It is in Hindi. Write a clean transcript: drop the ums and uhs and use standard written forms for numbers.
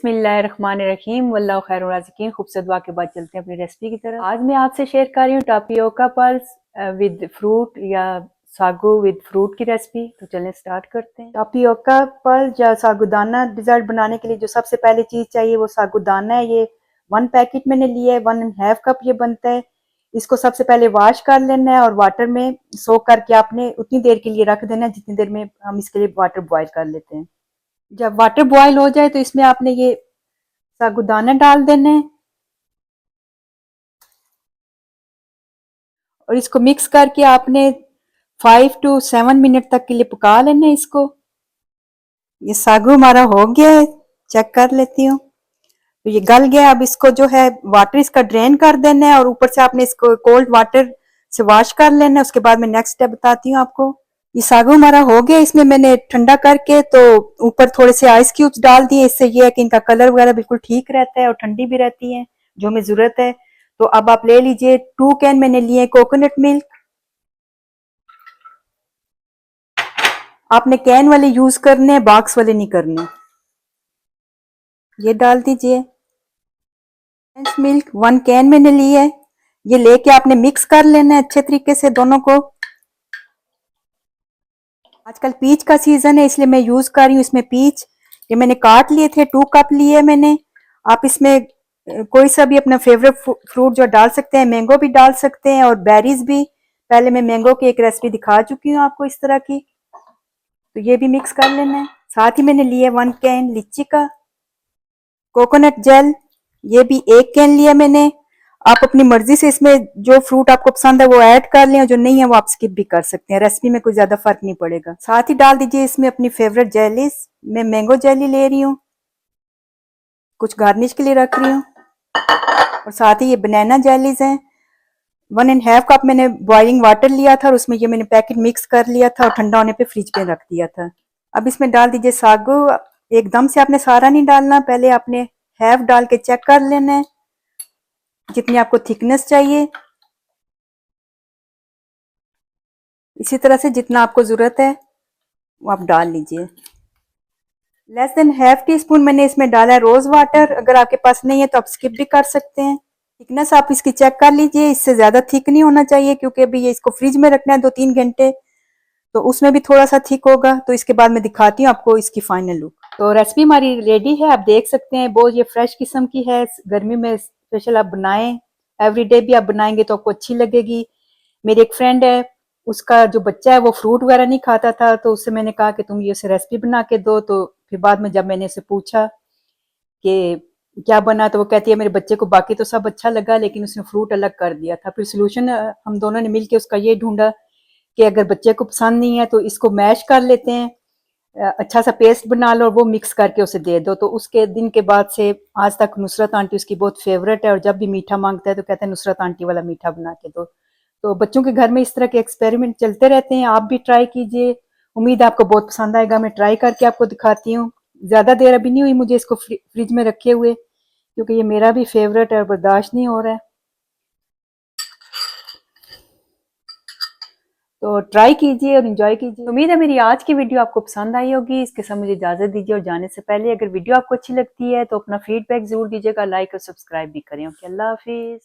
बिस्मिल्लाहिर्रहमानिर्रहीम वल्लाहु खैरुर राज़िकीन। खूबसूरत दुआ के बाद चलते हैं अपनी रेसिपी की तरफ। आज मैं आपसे शेयर कर रही हूँ टापियोका पल्स विद फ्रूट या सागू विद फ्रूट की रेसिपी। तो चलें स्टार्ट करते हैं। टापियोका पल्स या सागुदाना डिज़र्ट बनाने के लिए जो सबसे पहले चीज़ चाहिए वो सागुदाना है। ये 1 पैकेट मैंने लिया है, 1.5 कप ये बनता है। इसको सबसे पहले वॉश कर लेना है और वाटर में सोक करके आपने उतनी देर के लिए रख देना है जितनी देर में हम इसके लिए वाटर बॉयल कर लेते हैं। जब वाटर बॉयल हो जाए तो इसमें आपने ये साबूदाना डाल देना है और इसको मिक्स करके आपने 5 to 7 मिनट तक के लिए पका लेना है इसको। ये सागू हमारा हो गया है, चेक कर लेती हूँ। तो ये गल गया। अब इसको जो है वाटर इसका ड्रेन कर देना है और ऊपर से आपने इसको कोल्ड वाटर से वॉश कर लेना है। उसके बाद मैं नेक्स्ट स्टेप बताती हूँ आपको। ये सागू हमारा हो गया। इसमें मैंने ठंडा करके तो ऊपर थोड़े से आइस क्यूब्स डाल दिए। इससे ये है कि इनका कलर वगैरह बिल्कुल ठीक रहता है और ठंडी भी रहती है जो हमें जरूरत है। तो अब आप ले लीजिए 2 कैन मैंने लिए कोकोनट मिल्क। आपने कैन वाले यूज करने हैं, बॉक्स वाले नहीं करने। ये डाल दीजिए। मिल्क 1 कैन मैंने ली है। ये लेके आपने मिक्स कर लेना है अच्छे तरीके से दोनों को। आजकल पीच का सीजन है इसलिए मैं यूज कर रही हूँ इसमें पीच। ये मैंने काट लिए थे, 2 कप लिए मैंने। आप इसमें कोई सा भी अपना फेवरेट फ्रूट जो डाल सकते हैं, मैंगो भी डाल सकते हैं और बेरीज भी। पहले मैं मैंगो की एक रेसिपी दिखा चुकी हूँ आपको इस तरह की। तो ये भी मिक्स कर लेना है। साथ ही मैंने लिया 1 कैन लीची का। कोकोनट जेल ये भी 1 कैन लिया मैंने। आप अपनी मर्जी से इसमें जो फ्रूट आपको पसंद है वो ऐड कर लें, जो नहीं है वो आप स्किप भी कर सकते हैं। रेसिपी में कोई ज्यादा फर्क नहीं पड़ेगा। साथ ही डाल दीजिए इसमें अपनी फेवरेट जेलीज। मैं मैंगो जेली ले रही हूँ, कुछ गार्निश के लिए रख रही हूँ। और साथ ही ये बनाना जेलीज हैं। 1.5 कप मैंने बॉइलिंग वाटर लिया था और उसमें ये मैंने पैकेट मिक्स कर लिया था और ठंडा होने पे फ्रिज पे रख दिया था। अब इसमें डाल दीजिए सागू। एकदम से आपने सारा नहीं डालना, पहले आपने हाफ डाल के चेक कर लेना है जितनी आपको थिकनेस चाहिए। इसी तरह से जितना आपको जरूरत है वो आप डाल लीजिए। Less than half tea spoon मैंने इसमें डाला है रोज वाटर। अगर आपके पास नहीं है तो आप स्किप भी कर सकते हैं। थिकनेस आप इसकी चेक कर लीजिए, इससे ज्यादा थिक नहीं होना चाहिए क्योंकि अभी ये इसको फ्रिज में रखना है 2-3 घंटे, तो उसमें भी थोड़ा सा थिक होगा। तो इसके बाद मैं दिखाती हूँ आपको इसकी फाइनल लुक। तो रेसिपी हमारी रेडी है, आप देख सकते हैं। बहुत ये फ्रेश किस्म की है, गर्मी में स्पेशल आप बनाएं। एवरीडे भी आप बनाएंगे तो आपको अच्छी लगेगी। मेरी एक फ्रेंड है, उसका जो बच्चा है वो फ्रूट वगैरह नहीं खाता था, तो उससे मैंने कहा कि तुम ये उसे रेसिपी बना के दो। तो फिर बाद में जब मैंने उसे पूछा कि क्या बना, तो वो कहती है मेरे बच्चे को बाकी तो सब अच्छा लगा लेकिन उसने फ्रूट अलग कर दिया था। फिर सोल्यूशन हम दोनों ने मिलकर उसका ये ढूंढा कि अगर बच्चे को पसंद नहीं है तो इसको मैश कर लेते हैं, अच्छा सा पेस्ट बना लो और वो मिक्स करके उसे दे दो। तो उसके दिन के बाद से आज तक नुसरत आंटी उसकी बहुत फेवरेट है और जब भी मीठा मांगता है तो कहते हैं नुसरत आंटी वाला मीठा बना के दो। तो बच्चों के घर में इस तरह के एक्सपेरिमेंट चलते रहते हैं, आप भी ट्राई कीजिए। उम्मीद है आपको बहुत पसंद आएगा। मैं ट्राई करके आपको दिखाती हूँ। ज्यादा देर अभी नहीं हुई मुझे इसको फ्रिज में रखे हुए क्योंकि ये मेरा भी फेवरेट है, बर्दाश्त नहीं हो रहा है। तो ट्राई कीजिए और एंजॉय कीजिए। उम्मीद है मेरी आज की वीडियो आपको पसंद आई होगी। इसके साथ मुझे इजाजत दीजिए और जाने से पहले अगर वीडियो आपको अच्छी लगती है तो अपना फीडबैक जरूर दीजिएगा, लाइक और सब्सक्राइब भी करें। ओके, अल्लाह हाफिज।